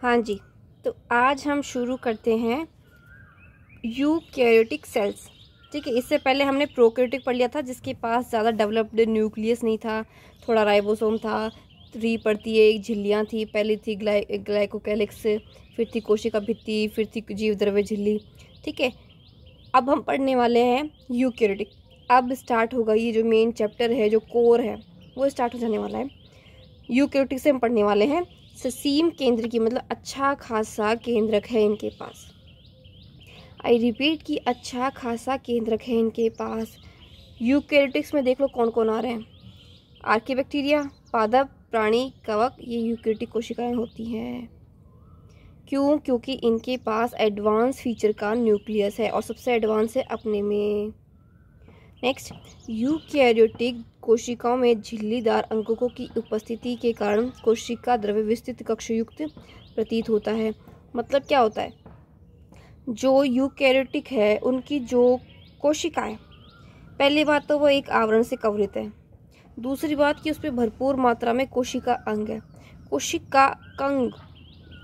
हाँ जी, तो आज हम शुरू करते हैं यूकैरियोटिक सेल्स। ठीक है, इससे पहले हमने प्रोकैरियोटिक पढ़ लिया था जिसके पास ज़्यादा डेवलप्ड न्यूक्लियस नहीं था, थोड़ा राइबोसोम था, 3 परतीय झिल्लियाँ थी। पहली थी ग्लाइकोकैलिक्स, फिर थी कोशिका भित्ति, फिर थी जीवद्रव्य झिल्ली। ठीक है, अब हम पढ़ने वाले हैं यूकैरियोटिक। अब स्टार्ट होगा ये जो मेन चैप्टर है, जो कोर है, वो स्टार्ट हो जाने वाला है। यूकैरियोटिक से हम पढ़ने वाले हैं ससीम केंद्र की, मतलब अच्छा खासा केंद्रक है इनके पास। आई रिपीट कि अच्छा खासा केंद्रक है इनके पास। यूकैरियोटिक्स में देख लो कौन कौन आ रहे हैं। आर्किबैक्टीरिया, पादप, प्राणी, कवक, ये यूकैरियोटिक कोशिकाएं होती हैं। क्यों? क्योंकि इनके पास एडवांस फीचर का न्यूक्लियस है और सबसे एडवांस है अपने में। नेक्स्ट, यूकैरियोटिक कोशिकाओं में झिल्लीदार अंगकों की उपस्थिति के कारण कोशिका द्रव्य विस्तृत कक्षयुक्त प्रतीत होता है। मतलब क्या होता है, जो यूकैरियोटिक है उनकी जो कोशिकाएं, पहली बात तो वो एक आवरण से कवरित है। दूसरी बात कि उस पर भरपूर मात्रा में कोशिका अंग है। कोशिका अंग,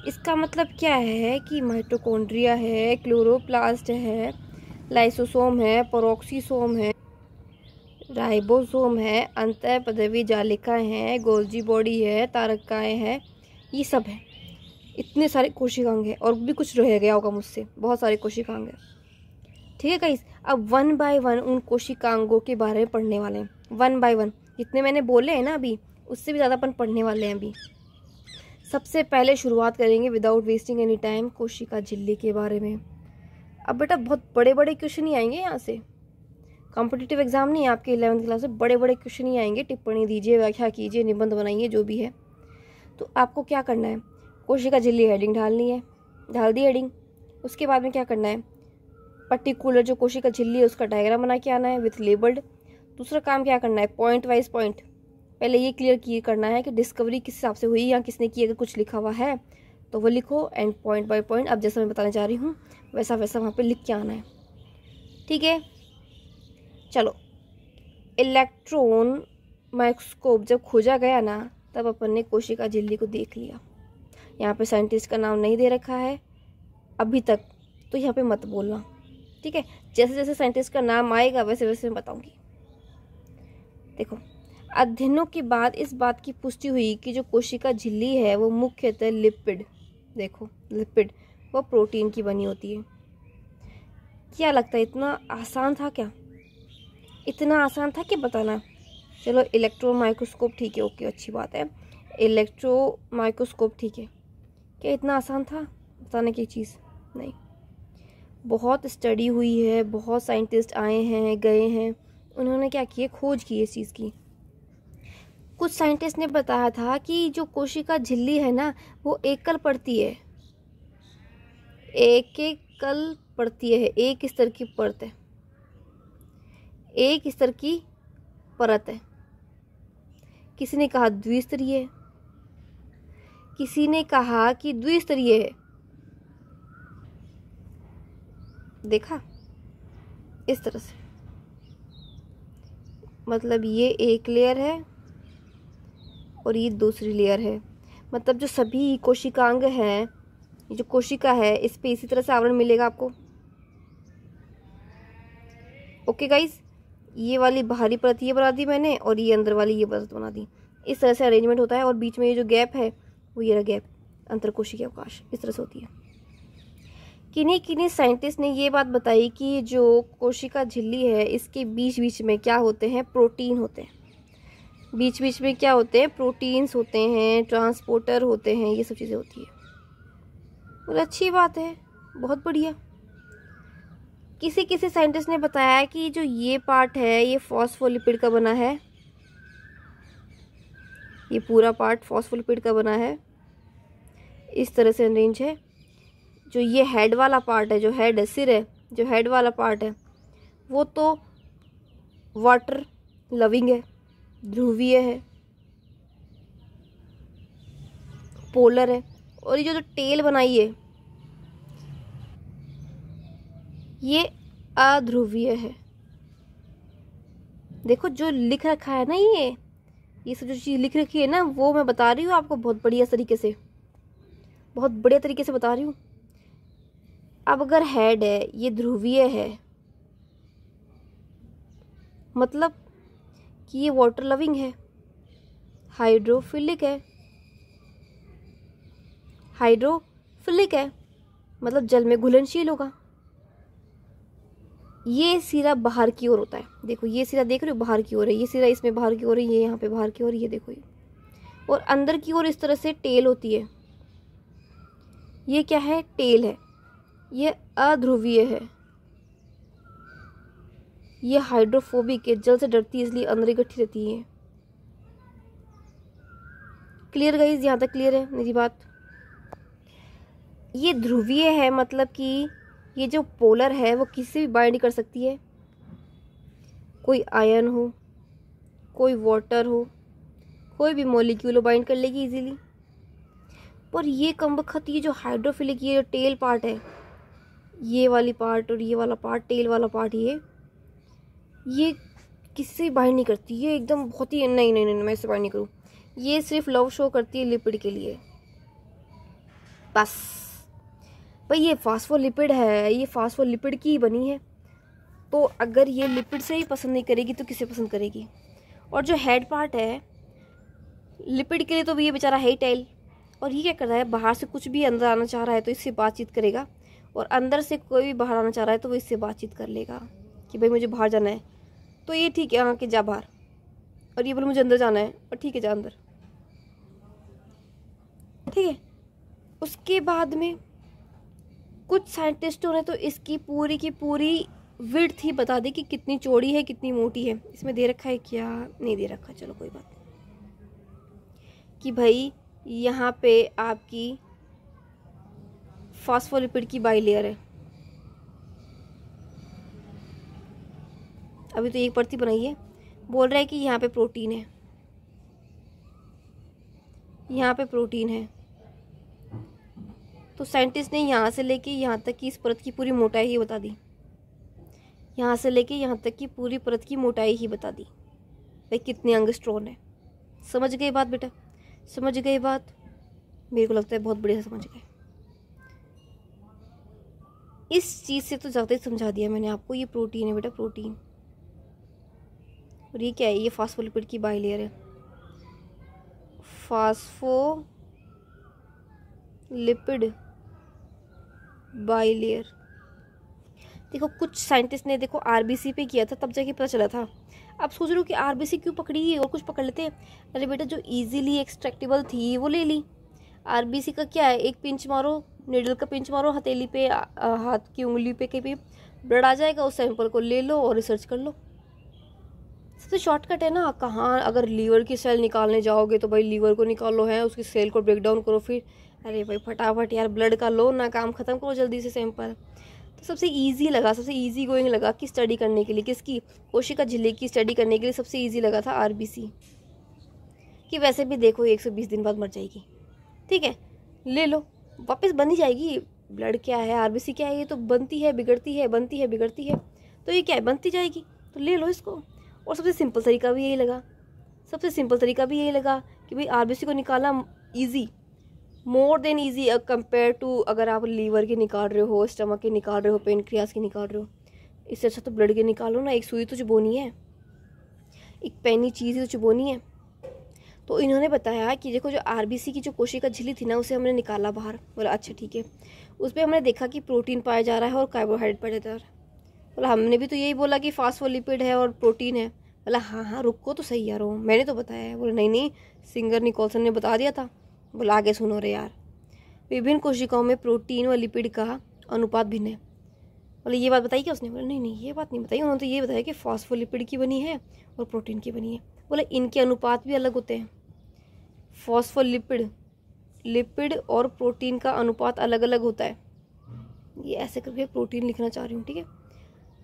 इसका मतलब क्या है कि माइटोकॉन्ड्रिया है, क्लोरोप्लास्ट है, लाइसोसोम है, पेरोक्सीसोम है, राइबोसोम है, अंतःपदवी जालिकाएं हैं, गोल्जी बॉडी है, तारकाएं हैं, ये सब है। इतने सारे कोशिकांग हैं और भी कुछ रह गया होगा मुझसे, बहुत सारे कोशिकांग हैं। ठीक है गाइस, अब 1 बाय 1 उन कोशिकांगों के बारे में पढ़ने वाले हैं। 1 बाय 1 जितने मैंने बोले हैं ना अभी, उससे भी ज़्यादा अपन पढ़ने वाले हैं अभी। सबसे पहले शुरुआत करेंगे विदाउट वेस्टिंग एनी टाइम कोशिका झिल्ली के बारे में। अब बेटा बहुत बड़े बड़े क्वेश्चन ही आएंगे यहाँ से, कॉम्पिटिटिव एग्जाम नहीं, आपके 11th क्लास से बड़े बड़े क्वेश्चन ही आएंगे। टिप्पणी दीजिए, व्याख्या कीजिए, निबंध बनाइए, जो भी है। तो आपको क्या करना है, कोशिका झिल्ली हेडिंग ढालनी है, ढाल दी हेडिंग। उसके बाद में क्या करना है, पर्टिकुलर जो कोशिका झिल्ली है उसका डायग्राम बना के आना है विथ लेबल्ड। दूसरा काम क्या करना है, पॉइंट वाइज पॉइंट पहले ये क्लियर करना है कि डिस्कवरी किस हिसाब से हुई या किसने की। अगर कुछ लिखा हुआ है तो वो लिखो, एंड पॉइंट बाय पॉइंट अब जैसा मैं बताने जा रही हूँ वैसा वैसा वहाँ पे लिख के आना है। ठीक है, चलो। इलेक्ट्रॉन माइक्रोस्कोप जब खोजा गया ना, तब अपन ने कोशिका झिल्ली को देख लिया। यहाँ पे साइंटिस्ट का नाम नहीं दे रखा है अभी तक, तो यहाँ पे मत बोलना। ठीक है, जैसे जैसे साइंटिस्ट का नाम आएगा वैसे वैसे मैं बताऊंगी। देखो, अध्ययनों के बाद इस बात की पुष्टि हुई कि जो कोशिका झिल्ली है वो मुख्यतः लिपिड, देखो लिपिड, वो प्रोटीन की बनी होती है। क्या लगता है इतना आसान था क्या? इतना आसान था कि बताना? चलो, इलेक्ट्रॉन माइक्रोस्कोप ठीक है, ओके, अच्छी बात है। इलेक्ट्रो माइक्रोस्कोप ठीक है, क्या इतना आसान था बताने की चीज़? नहीं, बहुत स्टडी हुई है, बहुत साइंटिस्ट आए हैं गए हैं, उन्होंने क्या किए, खोज की इस चीज़ की। कुछ साइंटिस्ट ने बताया था कि जो कोशिका झिल्ली है ना, वो एकल पड़ती है, एकल पड़ती है, एक स्तर की परत है, एक स्तर की परत है। किसी ने कहा द्विस्तरीय है, किसी ने कहा कि द्विस्तरीय है। देखा, इस तरह से, मतलब ये एक लेयर है और ये दूसरी लेयर है। मतलब जो सभी कोशिकांग हैं, जो कोशिका है, इस पे इसी तरह से आवरण मिलेगा आपको। ओके गाइस, ये वाली बाहरी परत ये बना दी मैंने और ये अंदर वाली ये परत बना दी। इस तरह से अरेंजमेंट होता है और बीच में ये जो गैप है वो ये रहा गैप, अंतरकोशिकीय अवकाश, इस तरह से होती है। किन्हीं किन्हीं साइंटिस्ट ने ये बात बताई कि जो कोशिका झिल्ली है इसके बीच बीच में क्या होते हैं, प्रोटीन होते हैं। बीच बीच में क्या होते हैं, प्रोटीन्स होते हैं, ट्रांसपोर्टर होते हैं, ये सब चीज़ें होती है। और अच्छी बात है, बहुत बढ़िया। किसी किसी साइंटिस्ट ने बताया कि जो ये पार्ट है ये फॉस्फोलिपिड का बना है, ये पूरा पार्ट फॉस्फोलिपिड का बना है, इस तरह से अरेंज है। जो ये हेड वाला पार्ट है, जो हेड है, सिर है, जो हेड वाला पार्ट है वो तो वाटर लविंग है, ध्रुवीय है, पोलर है। और ये जो टेल बनाई है ये अध्रुवीय है। देखो जो लिख रखा है ना, ये सब जो चीज़ लिख रखी है ना, वो मैं बता रही हूँ आपको बहुत बढ़िया तरीके से, बहुत बढ़िया तरीके से बता रही हूँ। अब अगर हेड है, ये ध्रुवीय है, मतलब कि ये वाटर लविंग है, हाइड्रोफिलिक है। हाइड्रोफिलिक है मतलब जल में घुलनशील होगा। ये सिरा बाहर की ओर होता है, देखो ये सिरा देख रहे हो बाहर की ओर है, ये सिरा इसमें बाहर की ओर है, ये यहाँ पे बाहर की ओर, ये देखो ये। और अंदर की ओर इस तरह से टेल होती है। ये क्या है? टेल है। ये अध्रुवीय है। ये हाइड्रोफोबिक है, जल से डरती है इसलिए अंदर इकट्ठी रहती है। Clear guys? यहाँ तक क्लियर है मेरी बात? ये ध्रुवीय है मतलब कि ये जो पोलर है वो किसी से भी बाइंड कर सकती है, कोई आयन हो, कोई वाटर हो, कोई भी मॉलिक्यूल बाइंड कर लेगी इजीली। पर ये कमबख्त, ये जो हाइड्रोफिलिक, ये जो टेल पार्ट है, ये वाली पार्ट और ये वाला पार्ट, टेल वाला पार्ट, ये किसी से बाइंड नहीं करती। ये एकदम बहुत ही नहीं नहीं नहीं मैं इससे बाइंड नहीं करूँ। ये सिर्फ लव शो करती है लिपिड के लिए बस। भाई ये फास्फोलिपिड है, ये फास्फोलिपिड की ही बनी है, तो अगर ये लिपिड से ही पसंद नहीं करेगी तो किसे पसंद करेगी? और जो हेड पार्ट है लिपिड के लिए, तो ये बेचारा है ही टेल। और ये क्या कर रहा है? बाहर से कुछ भी अंदर आना चाह रहा है तो इससे बातचीत करेगा, और अंदर से कोई भी बाहर आना चाह रहा है तो वो इससे बातचीत कर लेगा कि भाई मुझे बाहर जाना है, तो ये ठीक है, हाँ कि जा बाहर। और ये बोले मुझे अंदर जाना है, और ठीक है जा अंदर। ठीक है। उसके बाद में कुछ साइंटिस्टों ने तो इसकी पूरी की पूरी विड्थ ही बता दी कि कितनी चौड़ी है, कितनी मोटी है। इसमें दे रखा है क्या? नहीं दे रखा, चलो कोई बात नहीं। कि भाई यहाँ पे आपकी फास्फोलिपिड की बाइलेयर है। अभी तो एक परती बनाई है। बोल रहा है कि यहाँ पे प्रोटीन है, यहाँ पे प्रोटीन है। तो साइंटिस्ट ने यहाँ से लेके यहाँ तक की इस परत की पूरी मोटाई ही बता दी। यहाँ से लेके यहाँ तक की पूरी परत की मोटाई ही बता दी भाई कितने एंगस्ट्रॉन है। समझ गए बात बेटा? समझ गए बात? मेरे को लगता है बहुत बढ़िया समझ गए। इस चीज़ से तो ज़्यादा ही समझा दिया मैंने आपको। ये प्रोटीन है बेटा, प्रोटीन। और ये क्या है? ये फास्फोलिपिड की बाइलेयर है, फास्फोलिपिड बाइलेयर। देखो कुछ साइंटिस्ट ने देखो आरबीसी पे किया था, तब जाके पता चला था। अब सोच रहे हो कि आरबीसी क्यों पकड़ी और कुछ पकड़ लेते। अरे बेटा जो इजीली एक्सट्रैक्टेबल थी वो ले ली। आरबीसी का क्या है? एक पिंच मारो, निडल का पिंच मारो हथेली पे, हाथ की उंगली पे, कहीं पे ब्लड आ जाएगा, उस सैंपल को ले लो और रिसर्च कर लो। सबसे शॉर्टकट है ना। कहाँ अगर लीवर की सेल निकालने जाओगे तो भाई लीवर को निकालो है, उसकी सेल को ब्रेक डाउन करो, फिर अरे भाई फटाफट यार ब्लड का लो ना, काम ख़त्म करो जल्दी से सैंपल। तो सबसे इजी लगा, सबसे इजी गोइंग लगा कि स्टडी करने के लिए, किसकी? कोशिका झिल्ली की स्टडी करने के लिए सबसे इजी लगा था आरबीसी। कि वैसे भी देखो 120 दिन बाद मर जाएगी, ठीक है ले लो, वापस बन ही जाएगी। ब्लड क्या है, आरबीसी क्या है? ये तो बनती है बिगड़ती है, बनती है बिगड़ती है, तो ये क्या है? बनती जाएगी, तो ले लो इसको। और सबसे सिंपल तरीका भी यही लगा, सबसे सिंपल तरीका भी यही लगा कि भाई आरबीसी को निकालना easy, more than easy compare to अगर आप लीवर के निकाल रहे हो, स्टमक के निकाल रहे हो, पेनक्रियास के निकाल रहे हो। इससे अच्छा तो ब्लड के निकालो ना। एक सुई तो चुबोनी है, एक पैनी चीज़ तो चुबोनी है। तो इन्होंने बताया कि देखो जो आरबीसी की जो कोशिका झिल्ली थी ना, उसे हमने निकाला बाहर। बोला अच्छा ठीक है। उस पर हमने देखा कि प्रोटीन पाया जा रहा है और कार्बोहाइड्रेट पाया जा रहा है। बोला हमने भी तो यही बोला कि फास्फोलिपिड है और प्रोटीन है। बोला हाँ हाँ रुको तो सही यार, मैंने तो बताया है। बोला नहीं नहीं, सिंगर निकोलसन ने बता दिया था। बोला आगे सुनो रे यार, विभिन्न कोशिकाओं में प्रोटीन व लिपिड का अनुपात भिन्न है। बोले ये बात बताई क्या उसने? बोला नहीं नहीं ये बात नहीं बताई, उन्होंने तो ये बताया कि फास्फोलिपिड की बनी है और प्रोटीन की बनी है। बोला इनके अनुपात भी अलग होते हैं। फॉस्फोलिपिड, लिपिड और प्रोटीन का अनुपात अलग अलग होता है। ये ऐसे करके प्रोटीन लिखना चाह रही हूँ, ठीक है।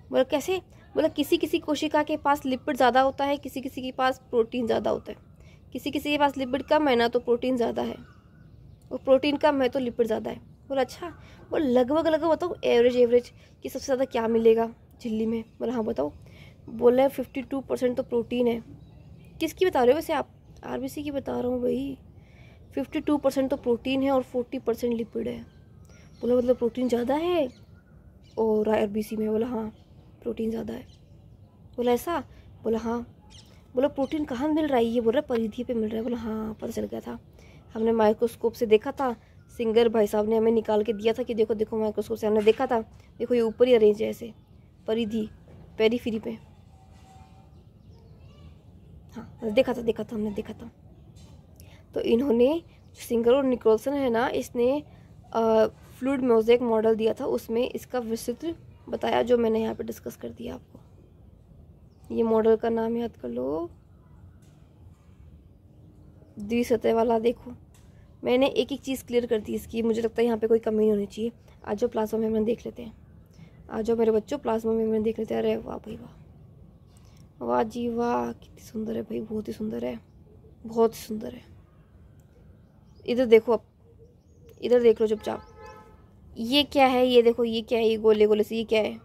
बोला कैसे? बोला किसी किसी कोशिका के पास लिपिड ज़्यादा होता है, किसी किसी के पास प्रोटीन ज़्यादा होता है। किसी किसी के पास लिपिड कम है ना तो प्रोटीन ज़्यादा है, और प्रोटीन कम है तो लिपिड ज़्यादा है। बोला अच्छा। बोला लगभग लगभग बताओ एवरेज कि सबसे ज़्यादा क्या मिलेगा झिल्ली में? बोला हाँ बताओ। बोला 52% तो प्रोटीन है। किसकी बता रहे हो वैसे आप? आरबीसी की बता रहा हूँ भाई। 52% तो प्रोटीन है और 40% लिपिड है। बोला मतलब प्रोटीन ज़्यादा है और RBC में? बोला हाँ प्रोटीन ज़्यादा है। बोला ऐसा? बोला हाँ। बोला प्रोटीन कहाँ मिल रहा है? ये बोल रहा परिधि पे मिल रहा है। बोला हाँ पता चल गया था, हमने माइक्रोस्कोप से देखा था, सिंगर भाई साहब ने हमें निकाल के दिया था कि देखो देखो माइक्रोस्कोप से हमने देखा था, देखो ये ऊपर ही अरेंज है ऐसे परिधि पेरीफेरी पे। हाँ देखा था हमने देखा था। तो इन्होंने सिंगर और निकोलसन है ना, इसने फ्लूइड मोज़ेक मॉडल दिया था, उसमें इसका विस्तृत बताया जो मैंने यहाँ पे डिस्कस कर दिया आपको। ये मॉडल का नाम याद कर लो, द्विसतह वाला। देखो मैंने एक एक चीज़ क्लियर कर दी इसकी, मुझे लगता है यहाँ पे कोई कमी नहीं होनी चाहिए। आज जो प्लाज्मा मेम्ब्रेन देख लेते हैं, आज जो मेरे बच्चों प्लाज्मा मेम्ब्रेन देख लेते हैं। अरे वाह भाई वाह, वाह जी वाह, कितनी सुंदर है भाई, बहुत ही सुंदर है, बहुत ही सुंदर है। इधर देखो, अब इधर देख लो चुपचाप। ये क्या है? ये देखो ये क्या है? ये गोले गोले से ये क्या है?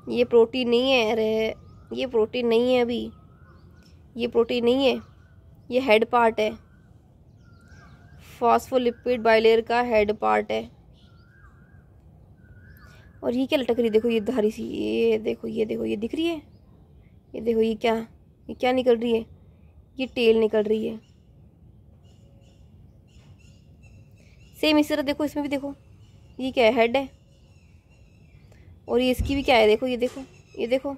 ये प्रोटीन नहीं है। अरे ये प्रोटीन नहीं है, अभी ये प्रोटीन नहीं है, ये हेड पार्ट है, फॉस्फोलिपिड बाइलेयर का हेड पार्ट है। और ये क्या लटक रही? देखो ये धारी सी, ये देखो ये देखो, ये दिख रही है? ये देखो ये क्या निकल रही है? ये टेल निकल रही है। सेम इसी तरह देखो इसमें भी, देखो ये क्या है? हेड है। और ये इसकी भी क्या है? देखो ये देखो ये देखो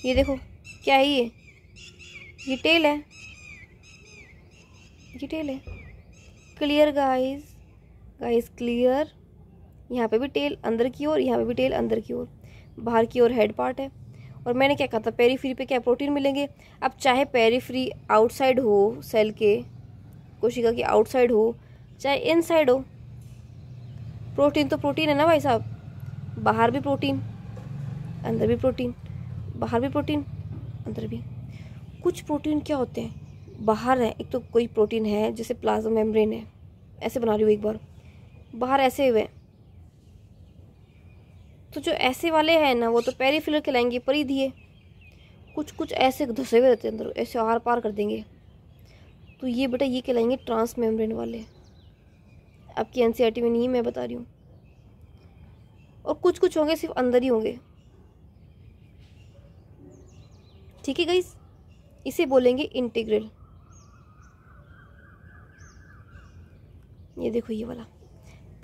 ये देखो क्या है? ये टेल है, ये टेल है। Clear guys, guys clear. यहाँ पे भी टेल अंदर की ओर, यहाँ पे भी टेल अंदर की ओर, बाहर की ओर हेड पार्ट है। और मैंने क्या कहा था, पेरीफ्री पे क्या प्रोटीन मिलेंगे। अब चाहे पेरीफ्री आउटसाइड हो सेल के, कोशिका की आउटसाइड हो, चाहे इनसाइड हो, प्रोटीन तो प्रोटीन है ना भाई साहब। बाहर भी प्रोटीन, अंदर भी प्रोटीन, बाहर भी प्रोटीन, अंदर भी। कुछ प्रोटीन क्या होते हैं, बाहर है। एक तो कोई प्रोटीन है जैसे प्लाज्मा मेम्ब्रेन है, ऐसे बना रही हूँ एक बार, बाहर ऐसे हुए। तो जो ऐसे वाले हैं ना, वो तो पेरीफेरल कहलाएंगे, परिधि है। कुछ कुछ ऐसे धसे हुए रहते हैं अंदर, ऐसे आर पार कर देंगे, तो ये बेटा ये कहलाएंगे ट्रांस मेम्ब्रेन वाले। आपकी एनसीईआरटी में नहीं है, मैं बता रही हूँ। और कुछ कुछ होंगे सिर्फ अंदर ही होंगे, ठीक है गाइस। इसे बोलेंगे इंटीग्रल। ये देखो ये वाला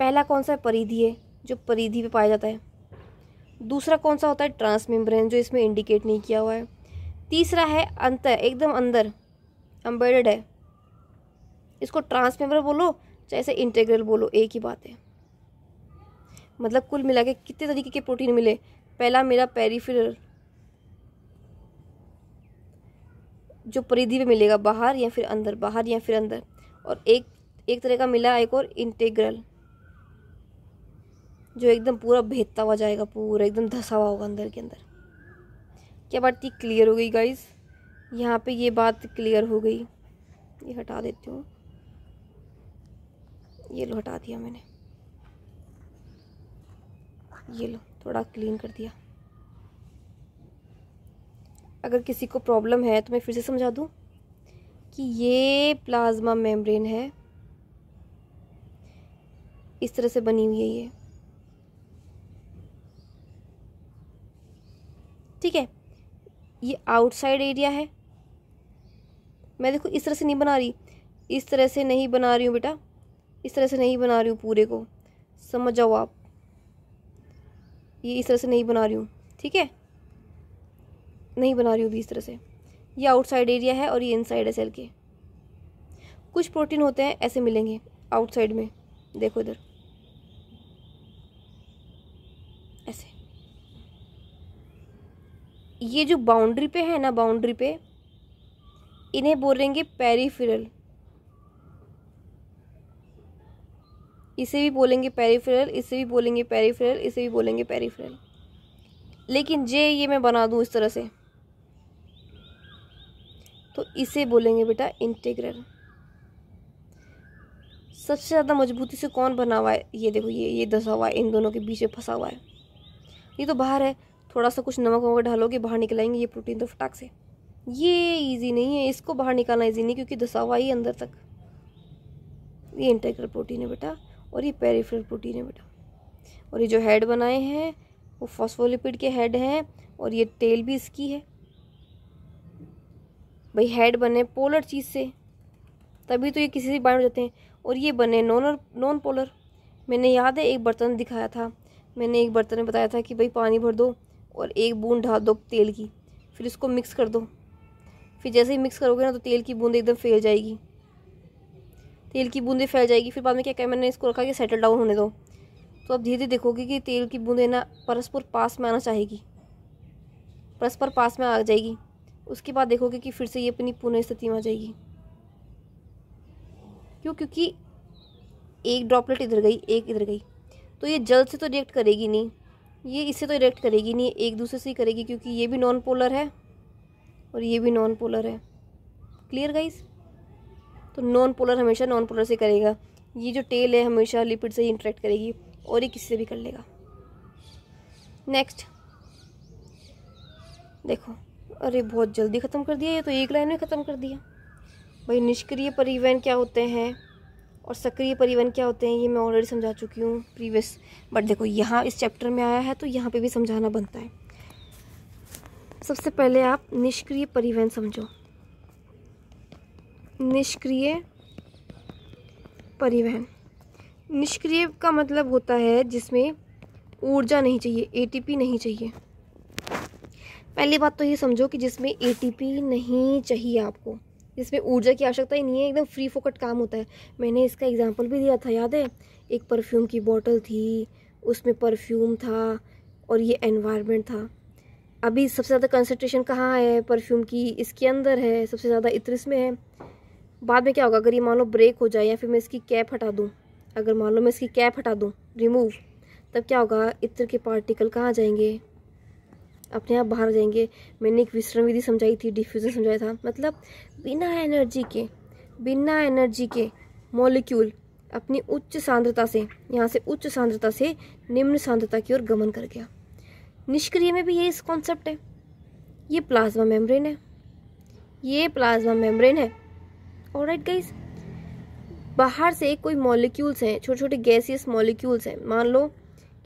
पहला कौन सा है? परिधि है, जो परिधि पे पाया जाता है। दूसरा कौन सा होता है? ट्रांस मेम्ब्रेन, जो इसमें इंडिकेट नहीं किया हुआ है। तीसरा है अंतर, एकदम अंदर एम्बेडेड है। इसको ट्रांस मेम्ब्रेन बोलो चाहे इसे इंटीग्रल बोलो, एक ही बात है। मतलब कुल मिला के कितने तरीके के प्रोटीन मिले? पहला मेरा पेरीफेरल, जो परिधि पे मिलेगा, बाहर या फिर अंदर, बाहर या फिर अंदर। और एक तरह का मिला एक और इंटीग्रल, जो एकदम पूरा भेदता हुआ जाएगा, पूरा एकदम धसा हुआ होगा अंदर के अंदर। क्या बात थी? क्लियर हो गई गाइस? यहाँ पे ये बात क्लियर हो गई। ये हटा देती हूँ, ये लो हटा दिया मैंने, ये लो थोड़ा क्लीन कर दिया। अगर किसी को प्रॉब्लम है तो मैं फिर से समझा दूँ कि ये प्लाज्मा मेम्ब्रेन है, इस तरह से बनी हुई है ये, ठीक है। ये आउटसाइड एरिया है। मैं देखो इस तरह से नहीं बना रही, इस तरह से नहीं बना रही हूँ बेटा, इस तरह से नहीं बना रही हूँ पूरे को, समझ जाओ आप। ये इस तरह से नहीं बना रही हूँ, ठीक है, नहीं बना रही हूँ भी इस तरह से। ये आउटसाइड एरिया है और ये इनसाइड है सेल के। कुछ प्रोटीन होते हैं ऐसे मिलेंगे आउटसाइड में, देखो इधर ऐसे। ये जो बाउंड्री पे है ना, बाउंड्री पे, इन्हें बोलेंगे पेरीफेरल। इसे भी बोलेंगे पेरीफेरल, इसे भी बोलेंगे पेरीफेरल, इसे भी बोलेंगे पेरीफेरल। लेकिन ये मैं बना दूं इस तरह से, तो इसे बोलेंगे बेटा इंटीग्रल। सबसे ज़्यादा मजबूती से कौन बना हुआ है? ये देखो ये धसा हुआ है, इन दोनों के बीच में फंसा हुआ है। ये तो बाहर है, थोड़ा सा कुछ नमक वमक डालोगे बाहर निकल आएंगे ये प्रोटीन तो फटाक से। ये इजी नहीं है, इसको बाहर निकालना इजी नहीं क्योंकि धसा हुआ ही अंदर तक। ये इंटीग्रल प्रोटीन है बेटा और ये पेरिफेरल प्रोटीन है बेटा। और ये जो हेड बनाए हैं वो फॉस्फोलिपिड के हेड हैं और ये टेल भी इसकी है। भाई हेड बने पोलर चीज़ से तभी तो ये किसी से बाइंड हो जाते हैं, और ये बने नॉन पोलर। मैंने याद है एक बर्तन दिखाया था, मैंने एक बर्तन में बताया था कि भाई पानी भर दो और एक बूंद डाल दो तेल की, फिर इसको मिक्स कर दो। फिर जैसे ही मिक्स करोगे ना तो तेल की बूंद एकदम फैल जाएगी, तेल की बूंदें फैल जाएगी। फिर बाद में क्या किया मैंने, इसको रखा कि सेटल डाउन होने दो। तो अब धीरे धीरे देखोगे कि तेल की बूंदें ना परस्पर पास में आना चाहेगी, परस्पर पास में आ जाएगी। उसके बाद देखोगे कि फिर से ये अपनी पुनः स्थिति में आ जाएगी। क्यों? क्योंकि एक ड्रॉपलेट इधर गई एक इधर गई, तो ये जल से तो रिएक्ट करेगी नहीं, ये इससे तो रिएक्ट करेगी नहीं, एक दूसरे से ही करेगी क्योंकि ये भी नॉन पोलर है और ये भी नॉन पोलर है। Clear guys? तो नॉन पोलर हमेशा नॉन पोलर से करेगा। ये जो टेल है हमेशा लिपिड से ही इंटरेक्ट करेगी और ये किसी से भी कर लेगा। नेक्स्ट देखो, अरे बहुत जल्दी ख़त्म कर दिया, ये तो एक लाइन में ख़त्म कर दिया। भाई निष्क्रिय परिवहन क्या होते हैं और सक्रिय परिवहन क्या होते हैं ये मैं ऑलरेडी समझा चुकी हूँ प्रीवियस, बट देखो यहाँ इस चैप्टर में आया है तो यहाँ पे भी समझाना बनता है। सबसे पहले आप निष्क्रिय परिवहन समझो। निष्क्रिय परिवहन, निष्क्रिय का मतलब होता है जिसमें ऊर्जा नहीं चाहिए, एटीपी नहीं चाहिए। पहली बात तो ये समझो कि जिसमें एटीपी नहीं चाहिए आपको, जिसमें ऊर्जा की आवश्यकता ही नहीं है, एकदम फ्री फोकट काम होता है। मैंने इसका एग्जांपल भी दिया था, याद है? एक परफ्यूम की बोतल थी, उसमें परफ्यूम था और ये एनवायरनमेंट था। अभी सबसे ज़्यादा कंसंट्रेशन कहाँ है परफ्यूम की? इसके अंदर है, सबसे ज़्यादा इत्र इसमें है। बाद में क्या होगा, अगर ये मान लो ब्रेक हो जाए या फिर मैं इसकी कैप हटा दूँ, अगर मान लो मैं इसकी कैप हटा दूँ, रिमूव, तब क्या होगा, इत्र के पार्टिकल कहाँ जाएंगे? अपने आप बाहर जाएंगे। मैंने एक विसरण विधि समझाई थी, डिफ्यूजन समझाया था, मतलब बिना एनर्जी के मॉलिक्यूल अपनी उच्च सांद्रता से, यहाँ से उच्च सांद्रता से निम्न सांद्रता की ओर गमन कर गया। निष्क्रिय में भी ये इस कॉन्सेप्ट है। ये प्लाज्मा मेम्ब्रेन है, ये प्लाज्मा मेम्ब्रेन है। ऑलराइट गाइस, बाहर से कोई मॉलिक्यूल्स हैं, छोटे छोटे गैसियस मॉलिक्यूल्स हैं, मान लो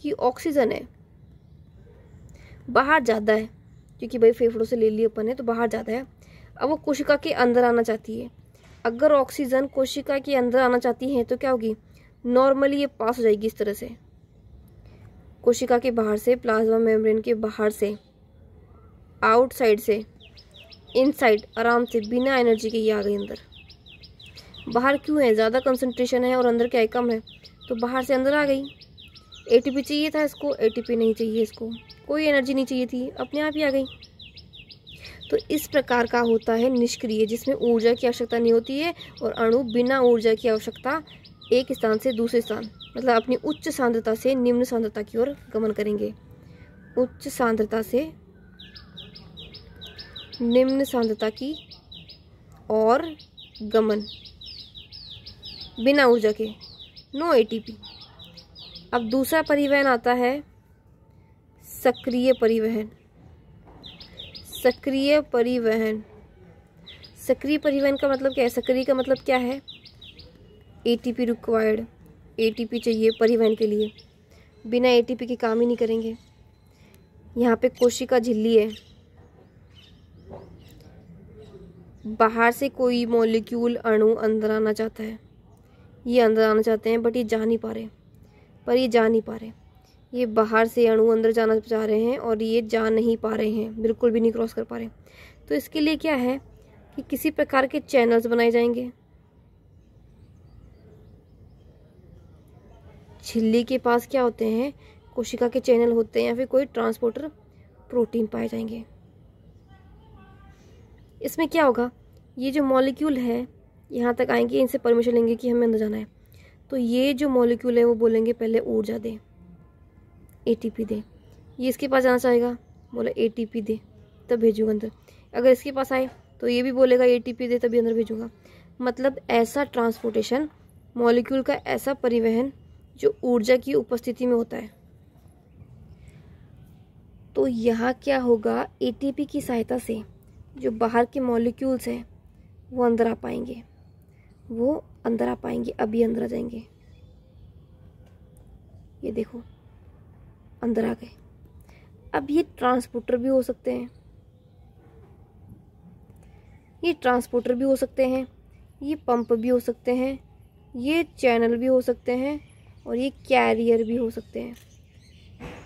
कि ऑक्सीजन है, बाहर ज़्यादा है क्योंकि भाई फेफड़ों से ले लिया अपन है तो बाहर ज़्यादा है। अब वो कोशिका के अंदर आना चाहती है। अगर ऑक्सीजन कोशिका के अंदर आना चाहती है तो क्या होगी, नॉर्मली ये पास हो जाएगी इस तरह से, कोशिका के बाहर से, प्लाज्मा मेम्ब्रेन के बाहर से, आउटसाइड से इनसाइड, आराम से बिना एनर्जी के ये आ गई अंदर। बाहर क्यों है, ज़्यादा कंसंट्रेशन है और अंदर क्या है, कम है, तो बाहर से अंदर आ गई। एटीपी चाहिए था इसको, एटीपी नहीं चाहिए इसको, कोई एनर्जी नहीं चाहिए थी, अपने आप ही आ गई। तो इस प्रकार का होता है निष्क्रिय, जिसमें ऊर्जा की आवश्यकता नहीं होती है और अणु बिना ऊर्जा की आवश्यकता एक स्थान से दूसरे स्थान, मतलब अपनी उच्च सांद्रता से निम्न सांद्रता की ओर गमन करेंगे। उच्च सांद्रता से निम्न सांद्रता की और गमन बिना ऊर्जा के, नो एटीपी। अब दूसरा परिवहन आता है सक्रिय परिवहन। सक्रिय परिवहन, सक्रिय परिवहन का मतलब क्या है? सक्रिय का मतलब क्या है? एटीपी रिक्वायर्ड, एटीपी चाहिए परिवहन के लिए, बिना एटीपी के काम ही नहीं करेंगे। यहाँ पे कोशिका झिल्ली है, बाहर से कोई मॉलिक्यूल अणु अंदर आना चाहता है, ये अंदर आना चाहते हैं बट ये जा नहीं पा रहे, ये बाहर से अणु अंदर जाना चाह रहे हैं और ये जा नहीं पा रहे हैं, बिल्कुल भी नहीं क्रॉस कर पा रहे। तो इसके लिए क्या है कि किसी प्रकार के चैनल्स बनाए जाएंगे। झिल्ली के पास क्या होते हैं, कोशिका के चैनल होते हैं या फिर कोई ट्रांसपोर्टर प्रोटीन पाए जाएंगे। इसमें क्या होगा, ये जो मॉलिक्यूल है यहाँ तक आएंगे, इनसे परमिशन लेंगे कि हमें अंदर जाना है, तो ये जो मॉलिक्यूल है वो बोलेंगे पहले ऊर्जा दे, एटीपी दे। ये इसके पास जाना चाहेगा, बोला एटीपी दे, तब भेजूंगा अंदर। अगर इसके पास आए तो ये भी बोलेगा एटीपी दे, तभी अंदर भेजूंगा। मतलब ऐसा ट्रांसपोर्टेशन, मॉलिक्यूल का ऐसा परिवहन जो ऊर्जा की उपस्थिति में होता है। तो यहाँ क्या होगा, एटीपी की सहायता से जो बाहर के मॉलिक्यूल्स हैं वो अंदर आ पाएंगे, वो अंदर आ पाएंगे, अभी अंदर आ जाएंगे। ये देखो अंदर आ गए। अब ये ट्रांसपोर्टर भी हो सकते हैं, ये ट्रांसपोर्टर भी हो सकते हैं, ये पंप भी हो सकते हैं, ये चैनल भी हो सकते हैं, और ये कैरियर भी हो सकते हैं।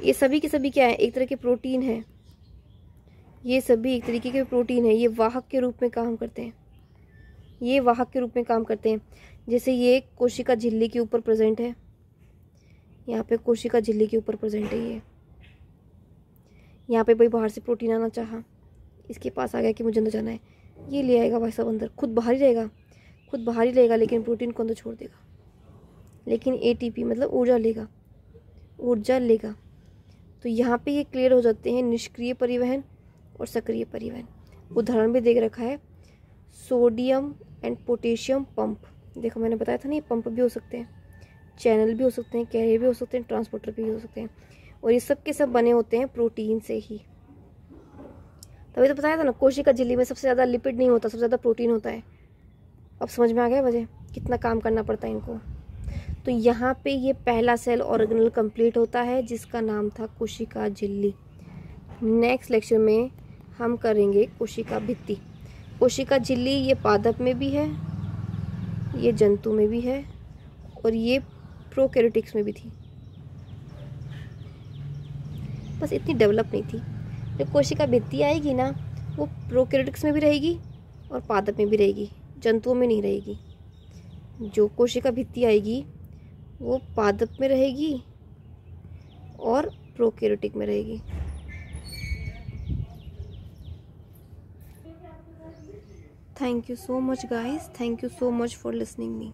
ये सभी के सभी क्या है, एक तरह के प्रोटीन है। ये सभी एक तरीके के प्रोटीन है। ये वाहक के रूप में काम करते हैं, ये वाहक के रूप में काम करते हैं। जैसे ये कोशिका झिल्ली के ऊपर प्रेजेंट है, यहाँ पे कोशिका झिल्ली के ऊपर प्रेजेंट है। ये यहाँ पे भाई बाहर से प्रोटीन आना चाहा, इसके पास आ गया कि मुझे अंदर जाना है, ये ले आएगा भाई साहब अंदर, खुद बाहर ही रहेगा, खुद बाहर ही रहेगा, लेकिन प्रोटीन को अंदर छोड़ देगा। लेकिन एटीपी मतलब ऊर्जा लेगा, ऊर्जा लेगा। तो यहाँ पे ये क्लियर हो जाते हैं निष्क्रिय परिवहन और सक्रिय परिवहन। उदाहरण भी देख रखा है, सोडियम एंड पोटेशियम पंप। देखो मैंने बताया था ना, ये पंप भी हो सकते हैं, चैनल भी हो सकते हैं, कैरियर भी हो सकते हैं, ट्रांसपोर्टर भी हो सकते हैं। और ये सब के सब बने होते हैं प्रोटीन से ही। तभी तो बताया था ना, कोशिका झिल्ली में सबसे ज़्यादा लिपिड नहीं होता, सबसे ज़्यादा प्रोटीन होता है। अब समझ में आ गया वजह, कितना काम करना पड़ता है इनको। तो यहाँ पे ये पहला सेल ऑर्गेनल कंप्लीट होता है जिसका नाम था कोशिका झिल्ली। नेक्स्ट लेक्चर में हम करेंगे कोशिका भित्ति। कोशिका झिल्ली ये पादप में भी है, ये जंतु में भी है, और ये प्रोकैरियोटिक्स में भी थी, बस इतनी डेवलप नहीं थी। जो कोशिका भित्ति आएगी ना, वो प्रोकैरियोटिक्स में भी रहेगी और पादप में भी रहेगी, जंतुओं में नहीं रहेगी। जो कोशिका भित्ति आएगी वो पादप में रहेगी और प्रोकैरियोटिक में रहेगी। Thank you so much guys, thank you so much for listening me.